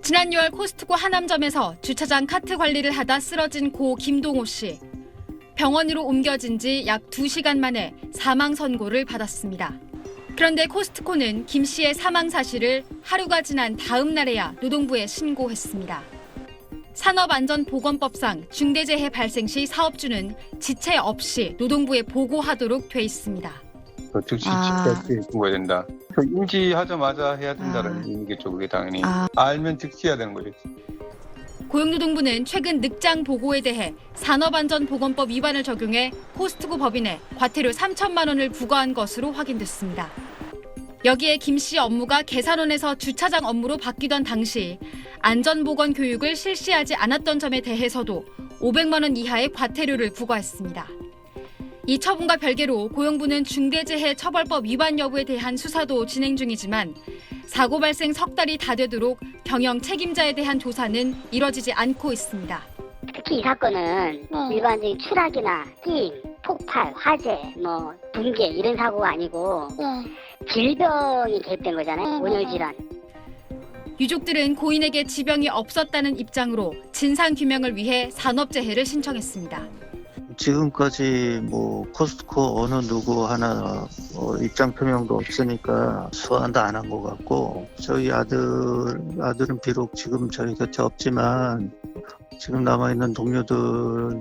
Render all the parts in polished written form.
지난 6월 코스트코 하남점에서 주차장 카트 관리를 하다 쓰러진 고 김동호 씨. 병원으로 옮겨진 지 약 2시간 만에 사망 선고를 받았습니다. 그런데 코스트코는 김 씨의 사망 사실을 하루가 지난 다음 날에야 노동부에 신고했습니다. 산업안전보건법상 중대재해 발생 시 사업주는 지체 없이 노동부에 보고하도록 돼 있습니다. 즉시 지체 보고해야 된다. 인지하자마자 해야 된다는 의미겠죠. 그게 당연히. 알면 즉시 해야 되는 거죠. 고용노동부는 최근 늑장 보고에 대해 산업안전보건법 위반을 적용해 코스트코 법인에 과태료 3천만 원을 부과한 것으로 확인됐습니다. 여기에 김 씨 업무가 계산원에서 주차장 업무로 바뀌던 당시 안전보건 교육을 실시하지 않았던 점에 대해서도 500만 원 이하의 과태료를 부과했습니다. 이 처분과 별개로 고용부는 중대재해처벌법 위반 여부에 대한 수사도 진행 중이지만 사고 발생 석 달이 다 되도록 경영 책임자에 대한 조사는 이뤄지지 않고 있습니다. 특히 이 사건은 일반적인 추락이나 끼임, 폭발, 화재, 붕괴 이런 사고가 아니고 질병이 개입된 거잖아요. 온열질환. 유족들은 고인에게 지병이 없었다는 입장으로 진상규명을 위해 산업재해를 신청했습니다. 지금까지 코스트코 어느 누구 하나 입장 표명도 없으니까 소환도 안 한 것 같고, 저희 아들은 비록 지금 저희 곁에 없지만 지금 남아있는 동료들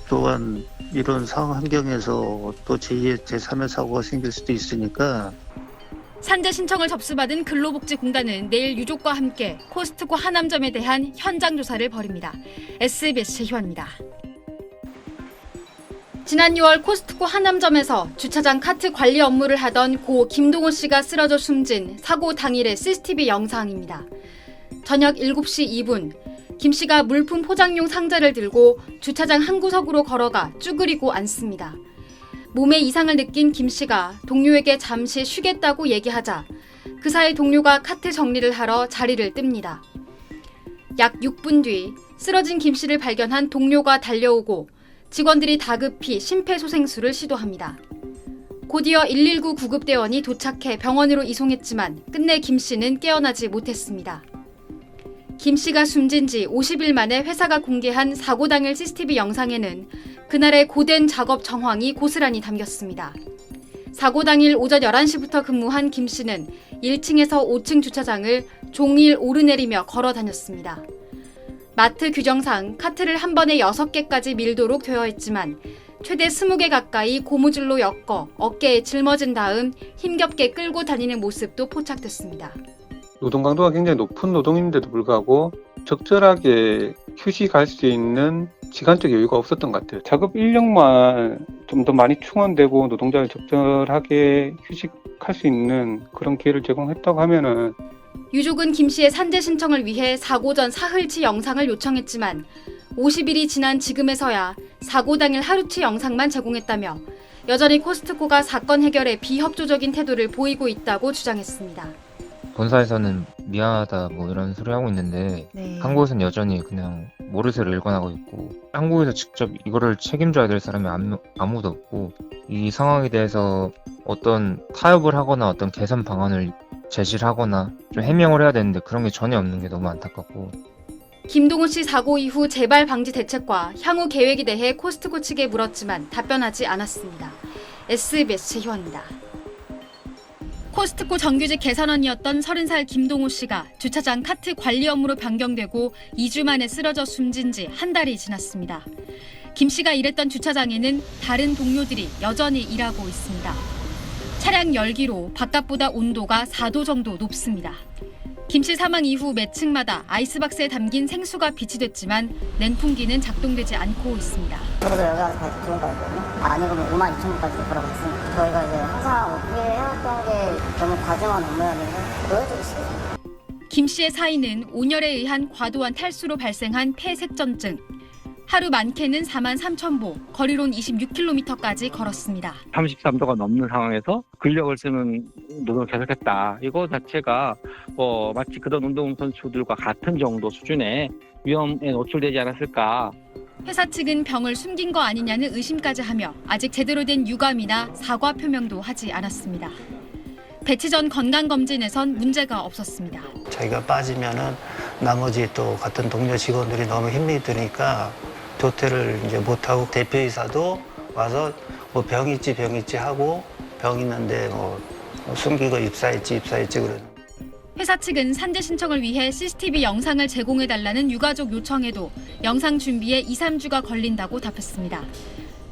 또한 이런 상황 환경에서 또 제2의 제3의 사고가 생길 수도 있으니까. 산재 신청을 접수받은 근로복지공단은 내일 유족과 함께 코스트코 하남점에 대한 현장 조사를 벌입니다. SBS 희원입니다. 지난 6월 코스트코 하남점에서 주차장 카트 관리 업무를 하던 고 김동호 씨가 쓰러져 숨진 사고 당일의 CCTV 영상입니다. 저녁 7시 2분, 김 씨가 물품 포장용 상자를 들고 주차장 한 구석으로 걸어가 쭈그리고 앉습니다. 몸에 이상을 느낀 김 씨가 동료에게 잠시 쉬겠다고 얘기하자 그 사이 동료가 카트 정리를 하러 자리를 뜹니다. 약 6분 뒤 쓰러진 김 씨를 발견한 동료가 달려오고 직원들이 다급히 심폐소생술을 시도합니다. 곧이어 119 구급대원이 도착해 병원으로 이송했지만 끝내 김 씨는 깨어나지 못했습니다. 김 씨가 숨진 지 50일 만에 회사가 공개한 사고 당일 CCTV 영상에는 그날의 고된 작업 정황이 고스란히 담겼습니다. 사고 당일 오전 11시부터 근무한 김 씨는 1층에서 5층 주차장을 종일 오르내리며 걸어 다녔습니다. 마트 규정상 카트를 한 번에 6개까지 밀도록 되어 있지만 최대 20개 가까이 고무줄로 엮어 어깨에 짊어진 다음 힘겹게 끌고 다니는 모습도 포착됐습니다. 노동 강도가 굉장히 높은 노동인데도 불구하고 적절하게 휴식할 수 있는 시간적 여유가 없었던 것 같아요. 작업 인력만 좀 더 많이 충원되고 노동자를 적절하게 휴식할 수 있는 그런 기회를 제공했다고 하면은. 유족은 김 씨의 산재 신청을 위해 사고 전 사흘치 영상을 요청했지만 50일이 지난 지금에서야 사고 당일 하루치 영상만 제공했다며 여전히 코스트코가 사건 해결에 비협조적인 태도를 보이고 있다고 주장했습니다. 본사에서는 미안하다 이런 소리 하고 있는데 한국에서는 여전히 그냥 모르쇠를 일관하고 있고, 한국에서 직접 이거를 책임져야 될 사람이 아무도 없고, 이 상황에 대해서 어떤 타협을 하거나 어떤 개선 방안을 제시를 하거나 좀 해명을 해야 되는데 그런 게 전혀 없는 게 너무 안타깝고. 김동호 씨 사고 이후 재발 방지 대책과 향후 계획에 대해 코스트코 측에 물었지만 답변하지 않았습니다. SBS 희원입니다. 코스트코 정규직 계산원이었던 30살 김동호 씨가 주차장 카트 관리 업무로 변경되고 2주 만에 쓰러져 숨진 지 한 달이 지났습니다. 김 씨가 일했던 주차장에는 다른 동료들이 여전히 일하고 있습니다. 차량 열기로 바깥보다 온도가 4도 정도 높습니다. 김 씨 사망 이후 매 층마다 아이스박스에 담긴 생수가 비치됐지만 냉풍기는 작동되지 않고 있습니다. 저도 여기 와서 다시 좋은 거 같거든요. 아니 그러면 52,000원까지 벌어고 있으니까 저희가 이제 항상 어떻게 해왔던 게 너무 과중한 업무였는데 보여주기 싫어요. 김 씨의 사인은 온열에 의한 과도한 탈수로 발생한 폐색전증. 하루 많게는 43,000보, 거리론 26km까지 걸었습니다. 33도가 넘는 상황에서 근력을 쓰는 노동을 계속했다. 이거 자체가 마치 그런 운동선수들과 같은 정도 수준의 위험에 노출되지 않았을까. 회사 측은 병을 숨긴 거 아니냐는 의심까지 하며 아직 제대로 된 유감이나 사과 표명도 하지 않았습니다. 배치 전 건강검진에선 문제가 없었습니다. 자기가 빠지면은 나머지 또 같은 동료 직원들이 너무 힘이 드니까 조퇴를 이제 못하고 대표이사도 와서 뭐 병 있지 하고 병 있는데 뭐 숨기고 입사했지 그러는. 회사 측은 산재 신청을 위해 CCTV 영상을 제공해달라는 유가족 요청에도 영상 준비에 2, 3주가 걸린다고 답했습니다.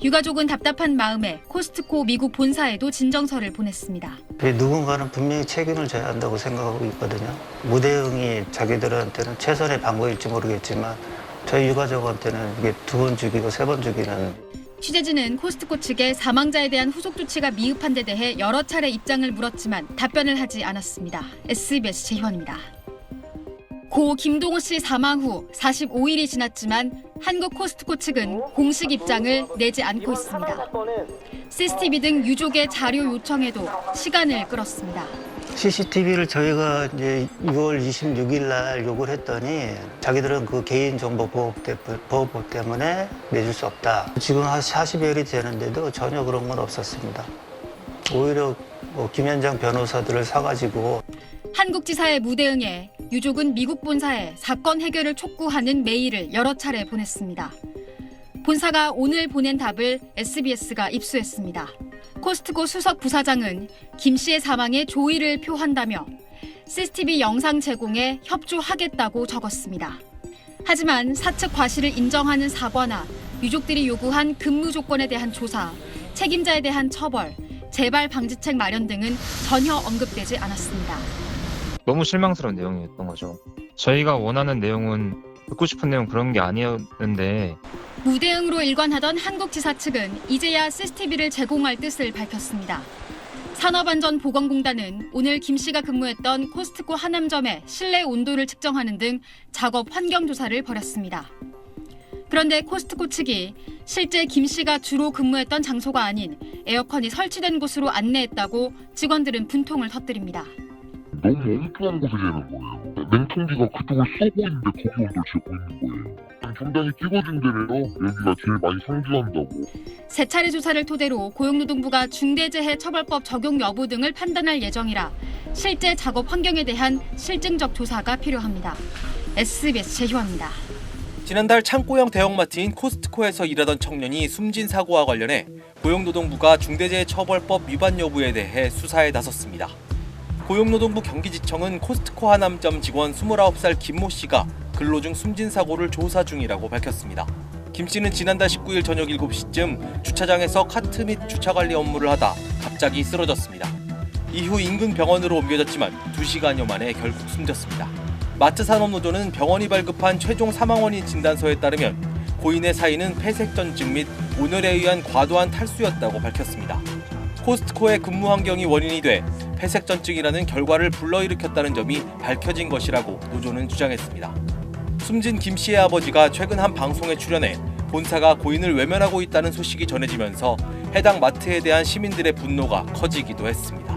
유가족은 답답한 마음에 코스트코 미국 본사에도 진정서를 보냈습니다. 누군가는 분명히 책임을 져야 한다고 생각하고 있거든요. 무대응이 자기들한테는 최선의 방법일지 모르겠지만 저희 유가족한테는 이게 2번 죽이고 3번 죽이는. 취재진은 코스트코 측에 사망자에 대한 후속 조치가 미흡한 데 대해 여러 차례 입장을 물었지만 답변을 하지 않았습니다. SBS 최희원입니다. 고 김동호 씨 사망 후 45일이 지났지만 한국 코스트코 측은 공식 입장을 내지 않고 있습니다. CCTV 등 유족의 자료 요청에도 시간을 끌었습니다. CCTV를 저희가 이제 6월 26일 날 요구를 했더니 자기들은 그 개인정보보호법 때문에 내줄 수 없다. 지금 한 40여일이 되는데도 전혀 그런 건 없었습니다. 오히려 김현장 변호사들을 사가지고. 한국지사의 무대응에 유족은 미국 본사에 사건 해결을 촉구하는 메일을 여러 차례 보냈습니다. 본사가 오늘 보낸 답을 SBS가 입수했습니다. 코스트코 수석 부사장은 김 씨의 사망에 조의를 표한다며 CCTV 영상 제공에 협조하겠다고 적었습니다. 하지만 사측 과실을 인정하는 사과나 유족들이 요구한 근무 조건에 대한 조사, 책임자에 대한 처벌, 재발 방지책 마련 등은 전혀 언급되지 않았습니다. 너무 실망스러운 내용이었던 거죠. 저희가 원하는 내용은 듣고 싶은 내용 그런 게 아니었는데 무대응으로 일관하던 한국지사 측은 이제야 CCTV를 제공할 뜻을 밝혔습니다. 산업안전보건공단은 오늘 김 씨가 근무했던 코스트코 하남점의 실내 온도를 측정하는 등 작업 환경 조사를 벌였습니다. 그런데 코스트코 측이 실제 김 씨가 주로 근무했던 장소가 아닌 에어컨이 설치된 곳으로 안내했다고 직원들은 분통을 터뜨립니다. 너무 엉뚱한 곳에 재는 거예요. 냉통기가 그쪽을 쏘고 있는데 거기 온도를 재고 있는 거예요. 중단이 찍어준 데래요. 여기가 제일 많이 상주한다고. 세 차례 조사를 토대로 고용노동부가 중대재해처벌법 적용 여부 등을 판단할 예정이라 실제 작업 환경에 대한 실증적 조사가 필요합니다. SBS 최희원입니다. 지난달 창고형 대형마트인 코스트코에서 일하던 청년이 숨진 사고와 관련해 고용노동부가 중대재해처벌법 위반 여부에 대해 수사에 나섰습니다. 고용노동부 경기지청은 코스트코 하남점 직원 29살 김모 씨가 근로 중 숨진 사고를 조사 중이라고 밝혔습니다. 김 씨는 지난달 19일 저녁 7시쯤 주차장에서 카트 및 주차관리 업무를 하다 갑자기 쓰러졌습니다. 이후 인근 병원으로 옮겨졌지만 2시간여 만에 결국 숨졌습니다. 마트산업노조는 병원이 발급한 최종 사망 원인 진단서에 따르면 고인의 사인은 폐색전증 및 온열에 의한 과도한 탈수였다고 밝혔습니다. 코스트코의 근무 환경이 원인이 돼 폐색전증이라는 결과를 불러일으켰다는 점이 밝혀진 것이라고 노조는 주장했습니다. 숨진 김 씨의 아버지가 최근 한 방송에 출연해 본사가 고인을 외면하고 있다는 소식이 전해지면서 해당 마트에 대한 시민들의 분노가 커지기도 했습니다.